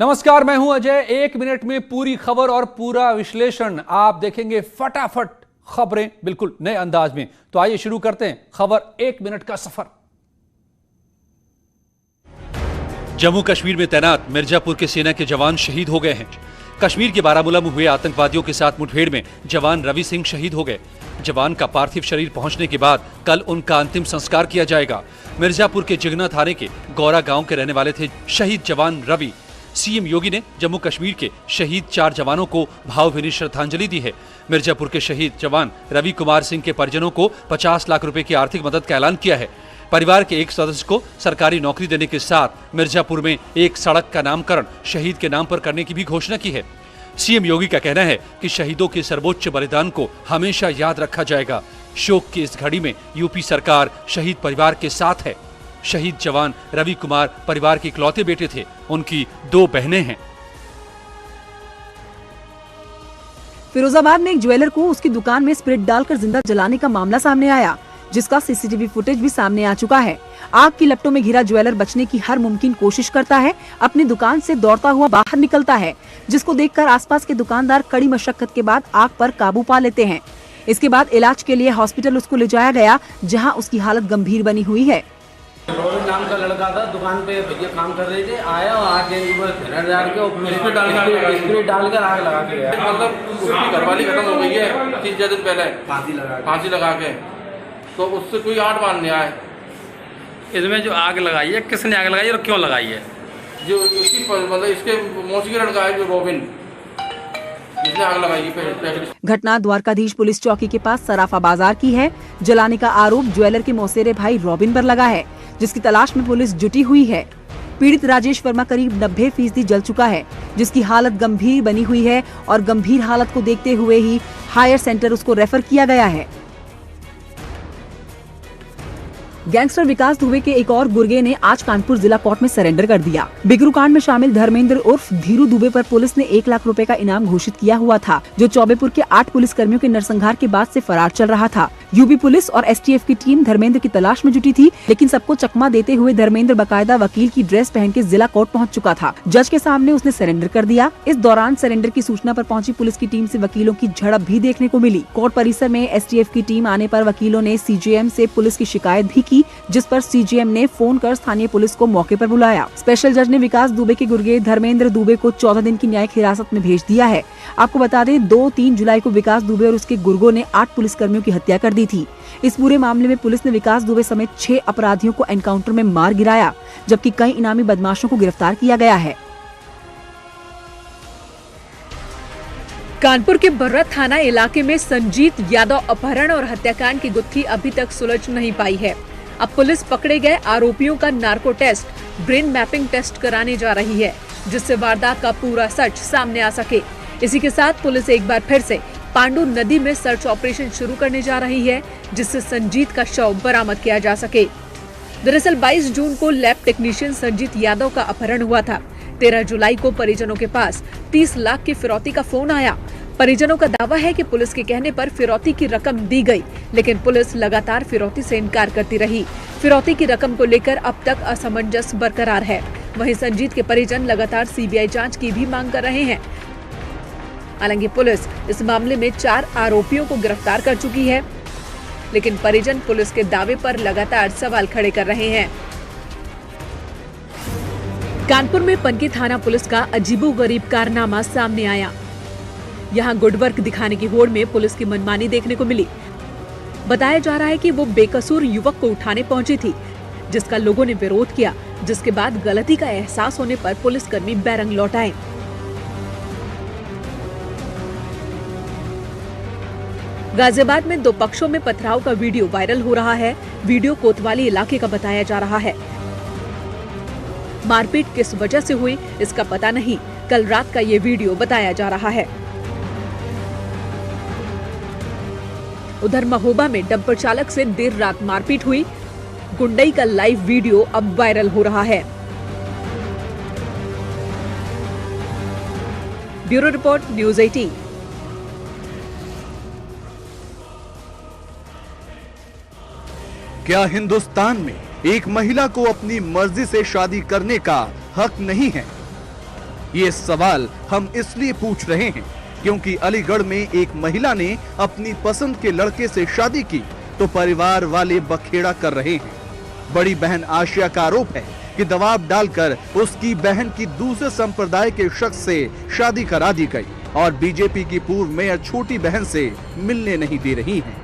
नमस्कार, मैं हूं अजय। 1 मिनट में पूरी खबर और पूरा विश्लेषण आप देखेंगे। फटाफट खबरें बिल्कुल नए अंदाज में। तो आइए शुरू करते हैं खबर 1 मिनट का सफर। जम्मू कश्मीर में तैनात मिर्जापुर के सेना के जवान शहीद हो गए हैं। कश्मीर के बारामूला में हुए आतंकवादियों के साथ मुठभेड़ में जवान रवि सिंह शहीद हो गए। जवान का पार्थिव शरीर पहुंचने के बाद कल उनका अंतिम संस्कार किया जाएगा। मिर्जापुर के जिगना थाने के गौरा गांव के रहने वाले थे शहीद जवान रवि। सीएम योगी ने जम्मू कश्मीर के शहीद 4 जवानों को भावभीनी श्रद्धांजलि दी है। मिर्जापुर के शहीद जवान रवि कुमार सिंह के परिजनों को 50 लाख रुपए की आर्थिक मदद का ऐलान किया है। परिवार के एक सदस्य को सरकारी नौकरी देने के साथ मिर्जापुर में एक सड़क का नामकरण शहीद के नाम पर करने की भी घोषणा की है। सीएम योगी का कहना है कि शहीदों के सर्वोच्च बलिदान को हमेशा याद रखा जाएगा। शोक की इस घड़ी में यूपी सरकार शहीद परिवार के साथ है। शहीद जवान रवि कुमार परिवार के इकलौते बेटे थे। उनकी 2 बहनें हैं। फिरोजाबाद में एक ज्वेलर को उसकी दुकान में स्प्रिट डालकर जिंदा जलाने का मामला सामने आया, जिसका सीसीटीवी फुटेज भी सामने आ चुका है। आग की लपटों में घिरा ज्वेलर बचने की हर मुमकिन कोशिश करता है। अपनी दुकान से दौड़ता हुआ बाहर निकलता है, जिसको देखकर आसपास के दुकानदार कड़ी मशक्कत के बाद आग पर काबू पा लेते हैं। इसके बाद इलाज के लिए हॉस्पिटल उसको ले जाया गया, जहाँ उसकी हालत गंभीर बनी हुई है। रोबिन नाम का लड़का था, दुकान पे भैया काम कर रहे थे। आया और आग के स्प्रे डालकर आग लगा के गया। मतलब उसकी घरवाली खत्म हो गई है 3-4 दिन पहले फांसी लगा के, तो उससे कोई 8 बार नहीं आए। इसमें जो आग लगाई है, किसने आग लगाई है और क्यों लगाई है? जो उसकी मतलब इसके मौसी का लड़का है जो रोबिन, जिसने आग लगाई है। घटना द्वारकाधीश पुलिस चौकी के पास सराफा बाजार की है। जलाने का आरोप ज्वेलर के मौसेरे भाई रोबिन पर लगा है, जिसकी तलाश में पुलिस जुटी हुई है। पीड़ित राजेश वर्मा करीब 90% जल चुका है, जिसकी हालत गंभीर बनी हुई है और गंभीर हालत को देखते हुए ही हायर सेंटर उसको रेफर किया गया है। गैंगस्टर विकास दुबे के एक और गुर्गे ने आज कानपुर जिला कोर्ट में सरेंडर कर दिया। बिगरू कांड में शामिल धर्मेंद्र उर्फ धीरू दुबे पर पुलिस ने 1 लाख रुपए का इनाम घोषित किया हुआ था, जो चौबेपुर के 8 पुलिस कर्मियों के नरसंहार के बाद से फरार चल रहा था। यूपी पुलिस और एसटीएफ की टीम धर्मेंद्र की तलाश में जुटी थी, लेकिन सबको चकमा देते हुए धर्मेंद्र बाकायदा वकील की ड्रेस पहन के जिला कोर्ट पहुंच चुका था। जज के सामने उसने सरेंडर कर दिया। इस दौरान सरेंडर की सूचना पर पहुंची पुलिस की टीम से वकीलों की झड़प भी देखने को मिली। कोर्ट परिसर में एसटीएफ की टीम आने पर वकीलों ने सीजेएम से पुलिस की शिकायत भी की, जिस पर सीजेएम ने फोन कर स्थानीय पुलिस को मौके पर बुलाया। स्पेशल जज ने विकास दुबे के गुर्गे धर्मेंद्र दुबे को 14 दिन की न्यायिक हिरासत में भेज दिया है। आपको बता दें, 2-3 जुलाई को विकास दुबे और उसके गुर्गों ने 8 पुलिस कर्मियों की हत्या कर दी थी। इस पूरे मामले में पुलिस ने विकास दुबे समेत 6 अपराधियों को एनकाउंटर में मार गिराया, जबकि कई इनामी बदमाशों को गिरफ्तार किया गया है। कानपुर के बर्रा थाना इलाके में संजीत यादव अपहरण और हत्याकांड की गुत्थी अभी तक सुलझ नहीं पाई है। अब पुलिस पकड़े गए आरोपियों का narco test, brain mapping test कराने जा रही है, जिससे वारदात का पूरा सच सामने आ सके। इसी के साथ पुलिस एक बार फिर से पांडु नदी में सर्च ऑपरेशन शुरू करने जा रही है, जिससे संजीत का शव बरामद किया जा सके। दरअसल 22 जून को लैब टेक्नीशियन संजीत यादव का अपहरण हुआ था। 13 जुलाई को परिजनों के पास 30 लाख की फिरौती का फोन आया। परिजनों का दावा है कि पुलिस के कहने पर फिरौती की रकम दी गई, लेकिन पुलिस लगातार फिरौती से इनकार करती रही। फिरौती की रकम को लेकर अब तक असमंजस बरकरार है। वहीं संजीत के परिजन लगातार सीबीआई जांच की भी मांग कर रहे हैं। हालांकि पुलिस इस मामले में 4 आरोपियों को गिरफ्तार कर चुकी है, लेकिन परिजन पुलिस के दावे पर लगातार सवाल खड़े कर रहे हैं। कानपुर में पनकी थाना पुलिस का अजीबोगरीब कारनामा सामने आया। यहाँ गुड वर्क दिखाने की होड़ में पुलिस की मनमानी देखने को मिली। बताया जा रहा है कि वो बेकसूर युवक को उठाने पहुंची थी, जिसका लोगों ने विरोध किया, जिसके बाद गलती का एहसास होने पर पुलिसकर्मी बैरंग लौट आए। गाजियाबाद में 2 पक्षों में पथराव का वीडियो वायरल हो रहा है। वीडियो कोतवाली इलाके का बताया जा रहा है। मारपीट किस वजह से हुई इसका पता नहीं। कल रात का ये वीडियो बताया जा रहा है। उधर महोबा में डंपर चालक से देर रात मारपीट हुई। गुंडई का लाइव वीडियो अब वायरल हो रहा है। Bureau report, news 18। क्या हिंदुस्तान में एक महिला को अपनी मर्जी से शादी करने का हक नहीं है? ये सवाल हम इसलिए पूछ रहे हैं क्योंकि अलीगढ़ में एक महिला ने अपनी पसंद के लड़के से शादी की तो परिवार वाले बखेड़ा कर रहे हैं। बड़ी बहन आशिया का आरोप है कि दबाव डालकर उसकी बहन की दूसरे संप्रदाय के शख्स से शादी करा दी गई और बीजेपी की पूर्व मेयर छोटी बहन से मिलने नहीं दे रही हैं।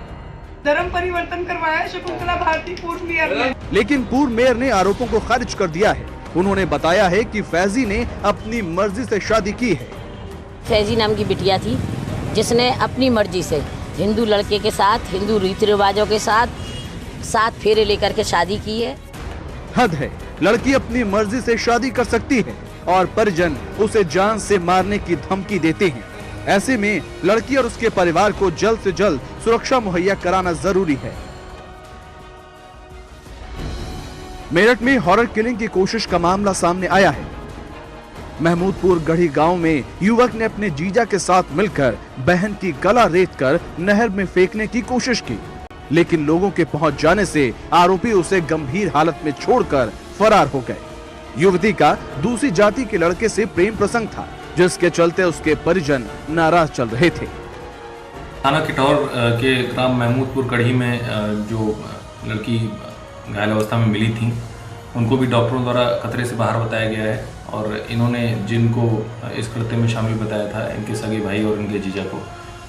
धर्म परिवर्तन करवाया शकुंतला भारती पूर्व मेयर ने। लेकिन पूर्व मेयर ने आरोपों को खारिज कर दिया है। उन्होंने बताया है कि फैजी ने अपनी मर्जी से शादी की है। फैजी नाम की बिटिया थी जिसने अपनी मर्जी से हिंदू लड़के के साथ हिंदू रीति रिवाजों के साथ 7 फेरे लेकर के शादी की है। हद है, लड़की अपनी मर्जी से शादी कर सकती है और परिजन उसे जान से मारने की धमकी देते हैं। ऐसे में लड़की और उसके परिवार को जल्द से जल्द सुरक्षा मुहैया कराना जरूरी है। मेरठ में हॉरर किलिंग की कोशिश का मामला सामने आया है। महमूदपुर गढ़ी गांव में युवक ने अपने जीजा के साथ मिलकर बहन की गला रेतकर नहर में फेंकने की कोशिश की, लेकिन लोगों के पहुंच जाने से आरोपी उसे गंभीर हालत में छोड़कर फरार हो गए। युवती का दूसरी जाति के लड़के से प्रेम प्रसंग था, जिसके चलते उसके परिजन नाराज चल रहे थे। थाना किटौर के ग्राम महमूदपुर गढ़ी में जो लड़की घायल अवस्था में मिली थी, उनको भी डॉक्टरों द्वारा खतरे से बाहर बताया गया है और इन्होंने जिनको इस कृत्य में शामिल बताया था, इनके सगे भाई और इनके जीजा को,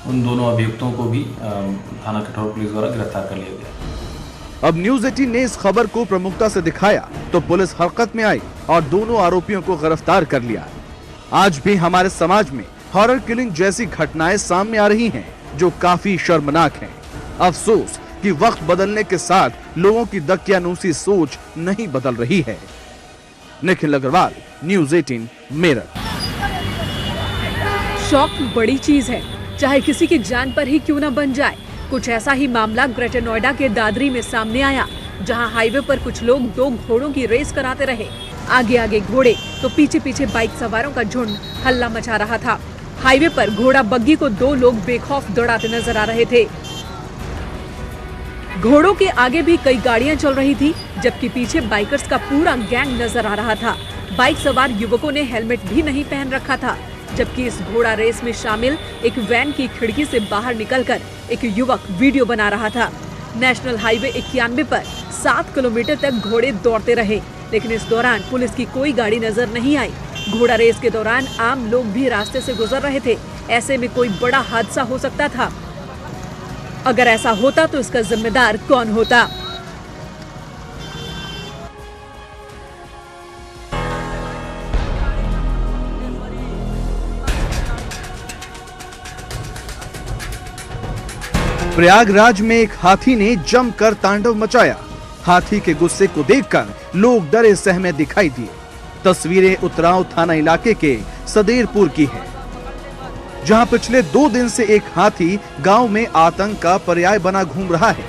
उन दोनों अभियुक्तों को भी थाना किटौर पुलिस द्वारा गिरफ्तार कर लिया गया। अब न्यूज़ 18 ने इस खबर को प्रमुखता से दिखाया तो पुलिस हरकत में आई और दोनों आरोपियों को गिरफ्तार कर लिया। आज भी हमारे समाज में हॉरर किलिंग जैसी घटनाएं सामने आ रही हैं, जो काफी शर्मनाक हैं। अफसोस कि वक्त बदलने के साथ लोगों की दकियानूसी सोच नहीं बदल रही है। निखिल अग्रवाल, न्यूज़ 18 मेरठ। शौक बड़ी चीज है, चाहे किसी की जान पर ही क्यों न बन जाए। कुछ ऐसा ही मामला ग्रेटर नोएडा के दादरी में सामने आया, जहां हाईवे पर कुछ लोग 2 घोड़ों की रेस कराते रहे। आगे आगे घोड़े तो पीछे पीछे बाइक सवारों का झुंड हल्ला मचा रहा था। हाईवे पर घोड़ा बग्गी को 2 लोग बेखौफ दौड़ाते नजर आ रहे थे। घोड़ों के आगे भी कई गाड़ियां चल रही थी, जबकि पीछे बाइकर्स का पूरा गैंग नजर आ रहा था। बाइक सवार युवकों ने हेलमेट भी नहीं पहन रखा था, जबकि इस घोड़ा रेस में शामिल एक वैन की खिड़की से बाहर निकलकर एक युवक वीडियो बना रहा था। नेशनल हाईवे 91 पर 7 किलोमीटर तक घोड़े दौड़ते रहे, लेकिन इस दौरान पुलिस की कोई गाड़ी नजर नहीं आई। घोड़ा रेस के दौरान आम लोग भी रास्ते से गुजर रहे थे। ऐसे में कोई बड़ा हादसा हो सकता था। अगर ऐसा होता तो इसका जिम्मेदार कौन होता? प्रयागराज में एक हाथी ने जमकर तांडव मचाया। हाथी के गुस्से को देखकर लोग डरे सहमे दिखाई दिए। तस्वीरें उतराव थाना इलाके के सदेरपुर की है, जहां पिछले 2 दिन से एक हाथी गांव में आतंक का पर्याय बना घूम रहा है।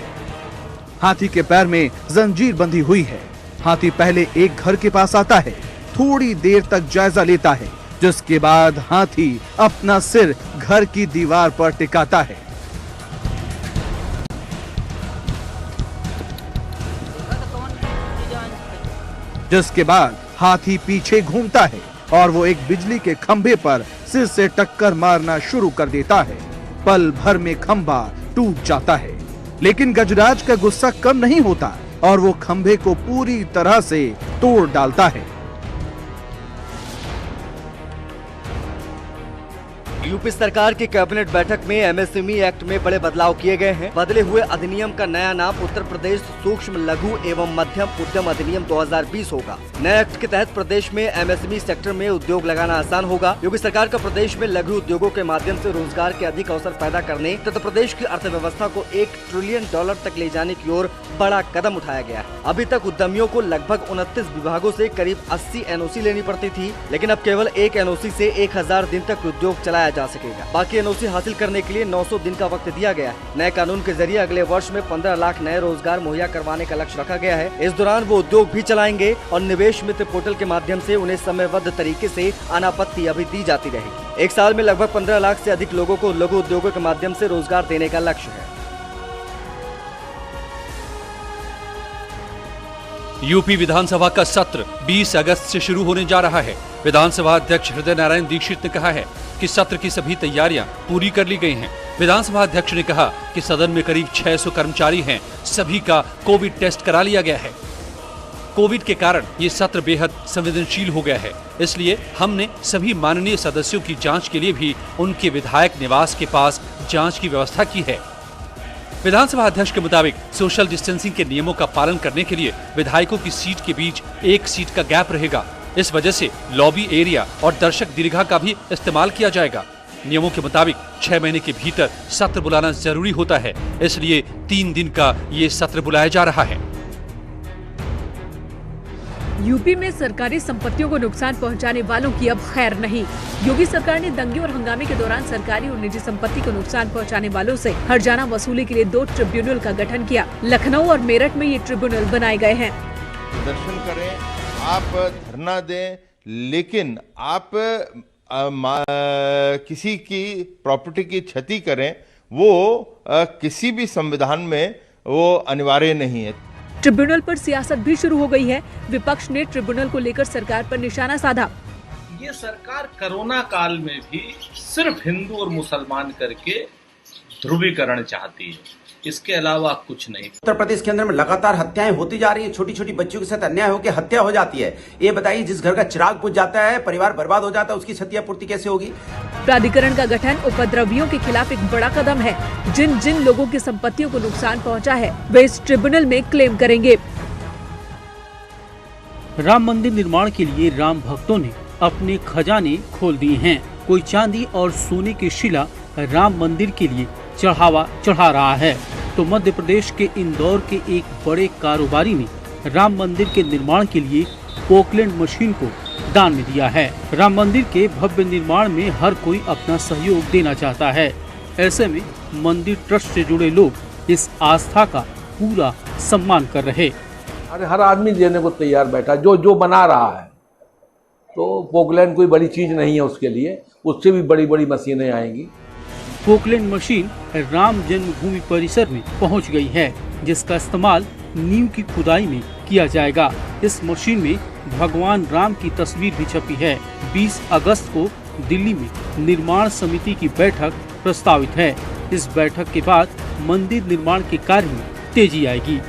हाथी के पैर में जंजीर बंधी हुई है। हाथी पहले एक घर के पास आता है, थोड़ी देर तक जायजा लेता है, जिसके बाद हाथी अपना सिर घर की दीवार पर टिकाता है। जिसके बाद हाथी पीछे घूमता है और वो एक बिजली के खंभे पर सिर से टक्कर मारना शुरू कर देता है। पल भर में खंभा टूट जाता है, लेकिन गजराज का गुस्सा कम नहीं होता और वो खंभे को पूरी तरह से तोड़ डालता है। यूपी सरकार की कैबिनेट बैठक में एमएसएमई एक्ट में बड़े बदलाव किए गए हैं। बदले हुए अधिनियम का नया नाम उत्तर प्रदेश सूक्ष्म लघु एवं मध्यम उद्यम अधिनियम 2020 होगा। नए एक्ट के तहत प्रदेश में एमएसएमई सेक्टर में उद्योग लगाना आसान होगा। योगी सरकार का प्रदेश में लघु उद्योगों के माध्यम से रोजगार के अधिक अवसर पैदा करने तथा प्रदेश की अर्थव्यवस्था को $1 ट्रिलियन तक ले जाने की ओर बड़ा कदम उठाया गया है। अभी तक उद्यमियों को लगभग 29 विभागों से करीब 80 एनओसी लेनी पड़ती थी, लेकिन अब केवल एक एनओसी से 1000 दिन तक उद्योग चलाया जा सकेगा। बाकी एनओसी हासिल करने के लिए 900 दिन का वक्त दिया गया है। नए कानून के जरिए अगले वर्ष में 15 लाख नए रोजगार मुहैया करवाने का लक्ष्य रखा गया है। इस दौरान वो उद्योग भी चलाएंगे और निवेश मित्र पोर्टल के माध्यम से उन्हें समयबद्ध तरीके से अनापत्ति अभी दी जाती रहेगी। एक साल में लगभग 15 लाख से अधिक लोगों को लघु उद्योगों के माध्यम से रोजगार देने का लक्ष्य है। यूपी विधानसभा का सत्र 20 अगस्त से शुरू होने जा रहा है। विधानसभा अध्यक्ष हृदय नारायण दीक्षित ने कहा है कि सत्र की सभी तैयारियां पूरी कर ली गई हैं। विधानसभा अध्यक्ष ने कहा कि सदन में करीब 600 कर्मचारी हैं, सभी का कोविड टेस्ट करा लिया गया है। कोविड के कारण ये सत्र बेहद संवेदनशील हो गया है, इसलिए हमने सभी माननीय सदस्यों की जांच के लिए भी उनके विधायक निवास के पास जांच की व्यवस्था की है। विधानसभा अध्यक्ष के मुताबिक सोशल डिस्टेंसिंग के नियमों का पालन करने के लिए विधायकों की सीट के बीच 1 सीट का गैप रहेगा। इस वजह से लॉबी एरिया और दर्शक दीर्घा का भी इस्तेमाल किया जाएगा। नियमों के मुताबिक 6 महीने के भीतर सत्र बुलाना जरूरी होता है, इसलिए 3 दिन का ये सत्र बुलाया जा रहा है। यूपी में सरकारी संपत्तियों को नुकसान पहुंचाने वालों की अब खैर नहीं। योगी सरकार ने दंगे और हंगामे के दौरान सरकारी और निजी संपत्ति को नुकसान पहुंचाने वालों से हर्जाना वसूली के लिए 2 ट्रिब्यूनल का गठन किया। लखनऊ और मेरठ में ये ट्रिब्यूनल बनाए गए हैं। प्रदर्शन करें, आप धरना दें, लेकिन आप किसी की प्रॉपर्टी की क्षति करें, वो किसी भी संविधान में वो अनिवार्य नहीं है। ट्रिब्यूनल पर सियासत भी शुरू हो गई है। विपक्ष ने ट्रिब्यूनल को लेकर सरकार पर निशाना साधा। ये सरकार कोरोना काल में भी सिर्फ हिंदू और मुसलमान करके ध्रुवीकरण चाहती है, इसके अलावा कुछ नहीं। उत्तर प्रदेश के अंदर में लगातार हत्याएं होती जा रही है, छोटी छोटी बच्चियों के साथ अन्याय होकर हत्या हो जाती है। ये बताइए, जिस घर का चिराग बुझ जाता है, परिवार बर्बाद हो जाता है, उसकी क्षतिपूर्ति कैसे होगी? प्राधिकरण का गठन उपद्रवियों के खिलाफ एक बड़ा कदम है। जिन जिन लोगों की संपत्तियों को नुकसान पहुंचा है, वे इस ट्रिब्यूनल में क्लेम करेंगे। राम मंदिर निर्माण के लिए राम भक्तों ने अपने खजाने खोल दिए हैं। कोई चांदी और सोने की शिला राम मंदिर के लिए चढ़ा रहा है, तो मध्य प्रदेश के इंदौर के एक बड़े कारोबारी ने राम मंदिर के निर्माण के लिए पोकलैंड मशीन को दान में दिया है। राम मंदिर के भव्य निर्माण में हर कोई अपना सहयोग देना चाहता है। ऐसे में मंदिर ट्रस्ट से जुड़े लोग इस आस्था का पूरा सम्मान कर रहे। अरे हर आदमी देने को तैयार बैठा, जो बना रहा है, तो पोकलैंड कोई बड़ी चीज नहीं है उसके लिए, उससे भी बड़ी बड़ी मशीनें आएंगी। पोकलैंड मशीन राम जन्मभूमि परिसर में पहुंच गई है, जिसका इस्तेमाल नींव की खुदाई में किया जाएगा। इस मशीन में भगवान राम की तस्वीर भी छपी है। 20 अगस्त को दिल्ली में निर्माण समिति की बैठक प्रस्तावित है। इस बैठक के बाद मंदिर निर्माण के कार्य में तेजी आएगी।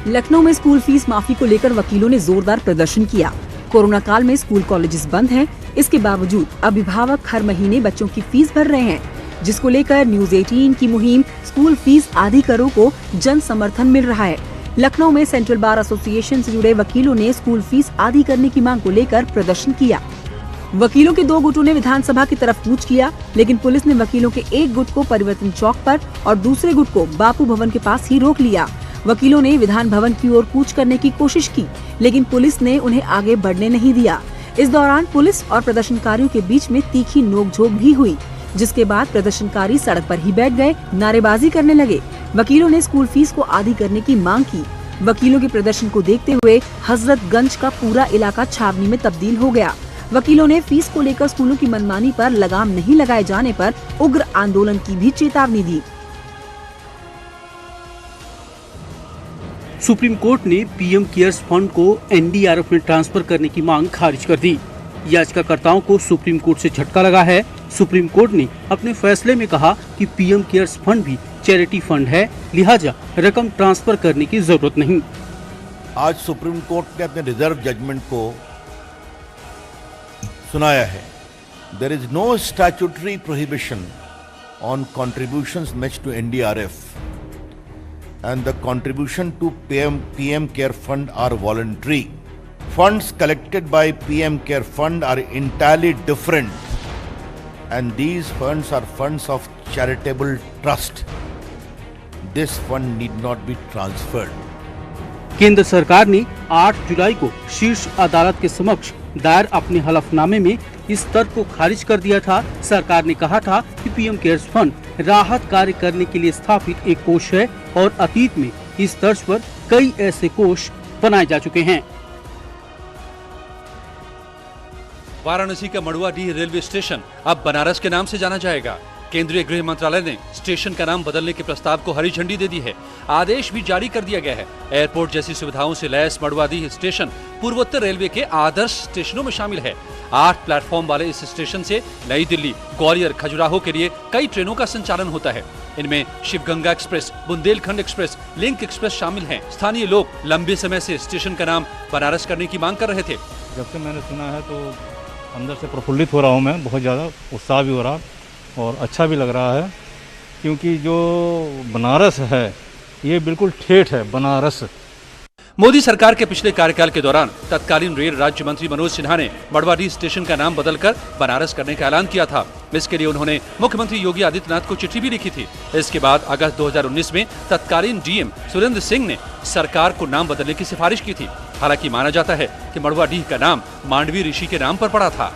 लखनऊ में स्कूल फीस माफी को लेकर वकीलों ने जोरदार प्रदर्शन किया। कोरोना काल में स्कूल कॉलेजेस बंद हैं, इसके बावजूद अभिभावक हर महीने बच्चों की फीस भर रहे हैं, जिसको लेकर न्यूज 18 की मुहिम स्कूल फीस आधी करो को जन समर्थन मिल रहा है। लखनऊ में सेंट्रल बार एसोसिएशन से जुड़े वकीलों ने स्कूल फीस आधी करने की मांग को लेकर प्रदर्शन किया। वकीलों के 2 गुटों ने विधानसभा की तरफ कूच किया, लेकिन पुलिस ने वकीलों के एक गुट को परिवर्तन चौक पर और दूसरे गुट को बापू भवन के पास ही रोक लिया। वकीलों ने विधान भवन की ओर कूच करने की कोशिश की, लेकिन पुलिस ने उन्हें आगे बढ़ने नहीं दिया। इस दौरान पुलिस और प्रदर्शनकारियों के बीच में तीखी नोकझोंक भी हुई, जिसके बाद प्रदर्शनकारी सड़क पर ही बैठ गए, नारेबाजी करने लगे। वकीलों ने स्कूल फीस को आधी करने की मांग की। वकीलों के प्रदर्शन को देखते हुए हजरतगंज का पूरा इलाका छावनी में तब्दील हो गया। वकीलों ने फीस को लेकर स्कूलों की मनमानी पर लगाम नहीं लगाए जाने पर उग्र आंदोलन की भी चेतावनी दी। सुप्रीम कोर्ट ने पीएम केयर्स फंड को एनडीआरएफ में ट्रांसफर करने की मांग खारिज कर दी। याचिकाकर्ताओं को सुप्रीम कोर्ट से झटका लगा है। सुप्रीम कोर्ट ने अपने फैसले में कहा कि पीएम केयर्स फंड भी चैरिटी फंड है, लिहाजा रकम ट्रांसफर करने की जरूरत नहीं। आज सुप्रीम कोर्ट ने अपने रिजर्व जजमेंट को सुनाया है। There is no statutory prohibition on contributions made to NDRF and the contribution to PM Care Fund are voluntary. Funds collected by PM Care Fund are entirely different, and these funds are funds of charitable trust. This fund need not be transferred. केंद्र सरकार ने 8 जुलाई को शीर्ष अदालत के समक्ष दायर अपने हलफनामे में इस तर्क को खारिज कर दिया था। सरकार ने कहा था कि पीएम केयर्स फंड राहत कार्य करने के लिए स्थापित एक कोष है और अतीत में इस तर्ज पर कई ऐसे कोष बनाए जा चुके हैं। वाराणसी का मड़ुआडीह रेलवे स्टेशन अब बनारस के नाम से जाना जाएगा। केंद्रीय गृह मंत्रालय ने स्टेशन का नाम बदलने के प्रस्ताव को हरी झंडी दे दी है। आदेश भी जारी कर दिया गया है। एयरपोर्ट जैसी सुविधाओं से लैस मड़वाडीह स्टेशन पूर्वोत्तर रेलवे के आदर्श स्टेशनों में शामिल है। 8 प्लेटफॉर्म वाले इस स्टेशन से नई दिल्ली, ग्वालियर, खजुराहो के लिए कई ट्रेनों का संचालन होता है। इनमें Shivganga Express, Bundelkhand Express, link Express शामिल हैं। स्थानीय लोग लंबे समय से स्टेशन का नाम बनारस करने की मांग कर रहे थे। जब से मैंने सुना है तो अंदर से प्रफुल्लित हो रहा हूँ मैं, बहुत ज़्यादा उत्साह भी हो रहा और अच्छा भी लग रहा है, क्योंकि जो बनारस है ये बिल्कुल ठेठ है बनारस। मोदी सरकार के पिछले कार्यकाल के दौरान तत्कालीन रेल राज्य मंत्री मनोज सिन्हा ने मड़वाडीह स्टेशन का नाम बदलकर बनारस करने का ऐलान किया था। इसके लिए उन्होंने मुख्यमंत्री योगी आदित्यनाथ को चिट्ठी भी लिखी थी। इसके बाद अगस्त 2019 में तत्कालीन डीएम सुरेंद्र सिंह ने सरकार को नाम बदलने की सिफारिश की थी। हालांकि माना जाता है कि मड़वाडीह का नाम मांडवी ऋषि के नाम पर पड़ा था।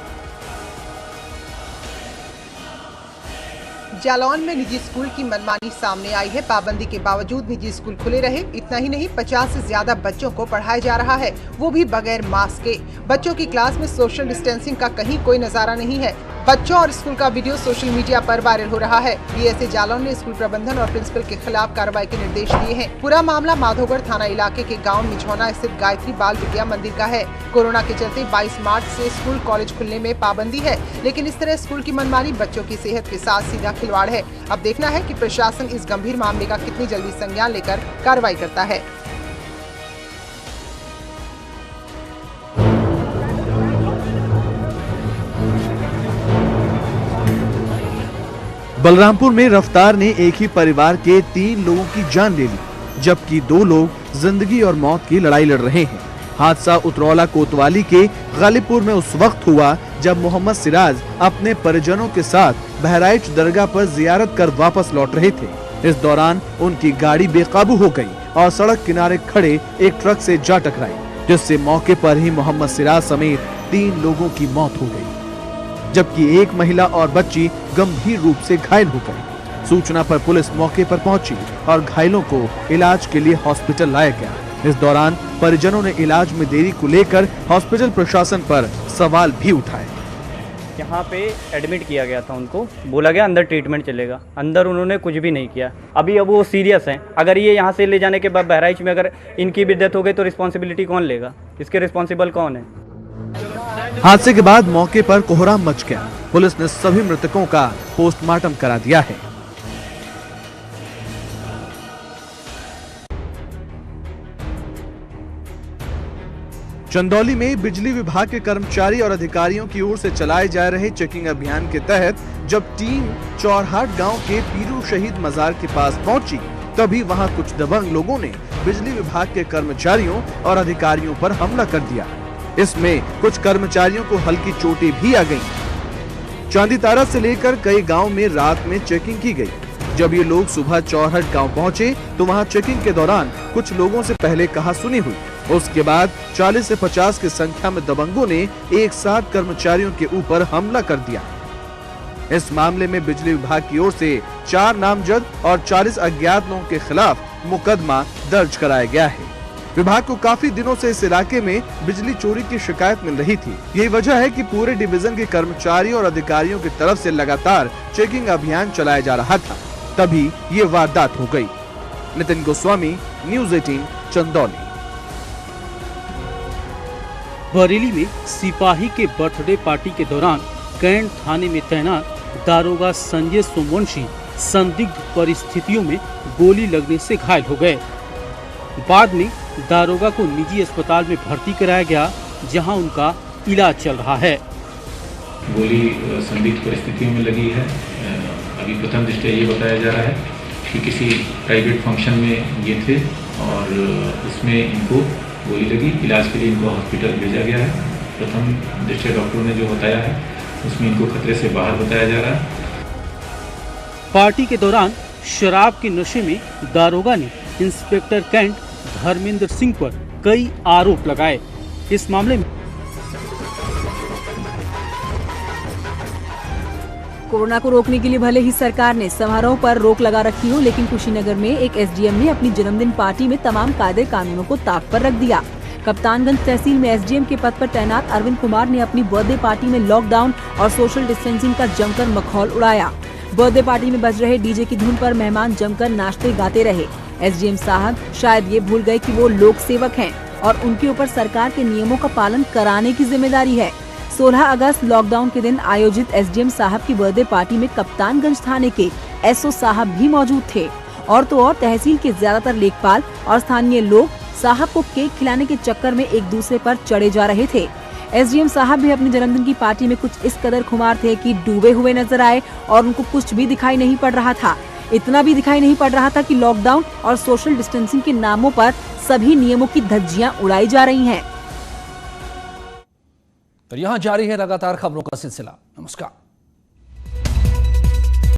जालौन में निजी स्कूल की मनमानी सामने आई है। पाबंदी के बावजूद निजी स्कूल खुले रहे। इतना ही नहीं, 50 से ज्यादा बच्चों को पढ़ाया जा रहा है, वो भी बगैर मास्क के। बच्चों की क्लास में सोशल डिस्टेंसिंग का कहीं कोई नजारा नहीं है। बच्चों और स्कूल का वीडियो सोशल मीडिया पर वायरल हो रहा है। डीएसए जालौन ने स्कूल प्रबंधन और प्रिंसिपल के खिलाफ कार्रवाई के निर्देश दिए हैं। पूरा मामला माधोगढ़ थाना इलाके के गांव मिझौना स्थित गायत्री बाल विद्या मंदिर का है। कोरोना के चलते 22 मार्च से स्कूल कॉलेज खुलने में पाबंदी है, लेकिन इस तरह स्कूल की मनमानी बच्चों की सेहत के साथ सीधा खिलवाड़ है। अब देखना है कि प्रशासन इस गंभीर मामले का कितनी जल्दी संज्ञान लेकर कार्रवाई करता है। बलरामपुर में रफ्तार ने एक ही परिवार के 3 लोगों की जान ले ली, जबकि 2 लोग जिंदगी और मौत की लड़ाई लड़ रहे हैं। हादसा उतरौला कोतवाली के गालिबपुर में उस वक्त हुआ जब मोहम्मद सिराज अपने परिजनों के साथ बहराइच दरगाह पर जियारत कर वापस लौट रहे थे। इस दौरान उनकी गाड़ी बेकाबू हो गई और सड़क किनारे खड़े एक ट्रक से जा टकराई, जिससे मौके पर ही मोहम्मद सिराज समेत 3 लोगों की मौत हो गई, जबकि एक महिला और बच्ची गंभीर रूप से घायल हो गई। सूचना पर पुलिस मौके पर पहुंची और घायलों को इलाज के लिए हॉस्पिटल लाया गया। इस दौरान परिजनों ने इलाज में देरी को लेकर हॉस्पिटल प्रशासन पर सवाल भी उठाए। यहाँ पे एडमिट किया गया था, उनको बोला गया अंदर ट्रीटमेंट चलेगा, अंदर उन्होंने कुछ भी नहीं किया। अभी अब वो सीरियस हैं। अगर ये यहाँ से ले जाने के बाद बहराइच में अगर इनकी भी डेथ हो गई तो रिस्पॉन्सिबिलिटी कौन लेगा? इसके रिस्पॉन्सिबल कौन है? हादसे के बाद मौके पर कोहराम मच गया। पुलिस ने सभी मृतकों का पोस्टमार्टम करा दिया है। चंदौली में बिजली विभाग के कर्मचारी और अधिकारियों की ओर से चलाए जा रहे चेकिंग अभियान के तहत जब टीम चौरहाट गांव के पीरू शहीद मजार के पास पहुंची, तभी वहां कुछ दबंग लोगों ने बिजली विभाग के कर्मचारियों और अधिकारियों पर हमला कर दिया। इसमें कुछ कर्मचारियों को हल्की चोटें भी आ गईं। चांदी तारा से लेकर कई गांव में रात में चेकिंग की गई। जब ये लोग सुबह चौरहट गांव पहुंचे तो वहां चेकिंग के दौरान कुछ लोगों से पहले कहासुनी हुई। उसके बाद 40 से 50 की संख्या में दबंगों ने एक साथ कर्मचारियों के ऊपर हमला कर दिया। इस मामले में बिजली विभाग की ओर से 4 नामजद और 40 अज्ञात लोगों के खिलाफ मुकदमा दर्ज कराया गया है। विभाग को काफी दिनों से इस इलाके में बिजली चोरी की शिकायत मिल रही थी। यही वजह है कि पूरे डिवीजन के कर्मचारियों और अधिकारियों की तरफ से लगातार चेकिंग अभियान चलाया जा रहा था, तभी ये वारदात हो गई। नितिन गोस्वामी, न्यूज़ 18, चंदौली। बरेली में सिपाही के बर्थडे पार्टी के दौरान कैंट थाने में तैनात दारोगा संजय सोमवंशी संदिग्ध परिस्थितियों में गोली लगने से घायल हो गए। बाद में दारोगा को निजी अस्पताल में भर्ती कराया गया, जहां उनका इलाज चल रहा है। गोली संदिग्ध परिस्थितियों में लगी है। अभी प्रथम दृष्टया ये बताया जा रहा है कि किसी प्राइवेट फंक्शन में ये थे और इसमें इनको गोली लगी। इलाज के लिए इनको हॉस्पिटल भेजा गया है। प्रथम दृष्टया डॉक्टरों ने जो बताया है उसमें इनको खतरे से बाहर बताया जा रहा है। पार्टी के दौरान शराब के नशे में दारोगा ने इंस्पेक्टर कैंट धर्मेंद्र सिंह पर कई आरोप लगाए। इस मामले में कोरोना को रोकने के लिए भले ही सरकार ने समारोह पर रोक लगा रखी हो, लेकिन कुशीनगर में एक एसडीएम ने अपनी जन्मदिन पार्टी में तमाम कायदे कानूनों को ताक पर रख दिया। कप्तानगंज तहसील में एसडीएम के पद पर तैनात अरविंद कुमार ने अपनी बर्थडे पार्टी में लॉकडाउन और सोशल डिस्टेंसिंग का जमकर मखौल उड़ाया। बर्थडे पार्टी में बज रहे डीजे की धुन पर मेहमान जमकर नाचते गाते रहे। एसडीएम साहब शायद ये भूल गए कि वो लोक सेवक हैं और उनके ऊपर सरकार के नियमों का पालन कराने की जिम्मेदारी है। 16 अगस्त लॉकडाउन के दिन आयोजित एसडीएम साहब की बर्थडे पार्टी में कप्तानगंज थाने के एसओ साहब भी मौजूद थे और तो और तहसील के ज्यादातर लेखपाल और स्थानीय लोग साहब को केक खिलाने के चक्कर में एक दूसरे पर चढ़े जा रहे थे। एसडीएम साहब भी अपने जन्मदिन की पार्टी में कुछ इस कदर खुमार थे कि डूबे हुए नजर आए और उनको कुछ भी दिखाई नहीं पड़ रहा था। इतना भी दिखाई नहीं पड़ रहा था कि लॉकडाउन और सोशल डिस्टेंसिंग के नामों पर सभी नियमों की धज्जियां उड़ाई जा रही हैं। तो यहाँ जारी है लगातार खबरों का सिलसिला। नमस्कार।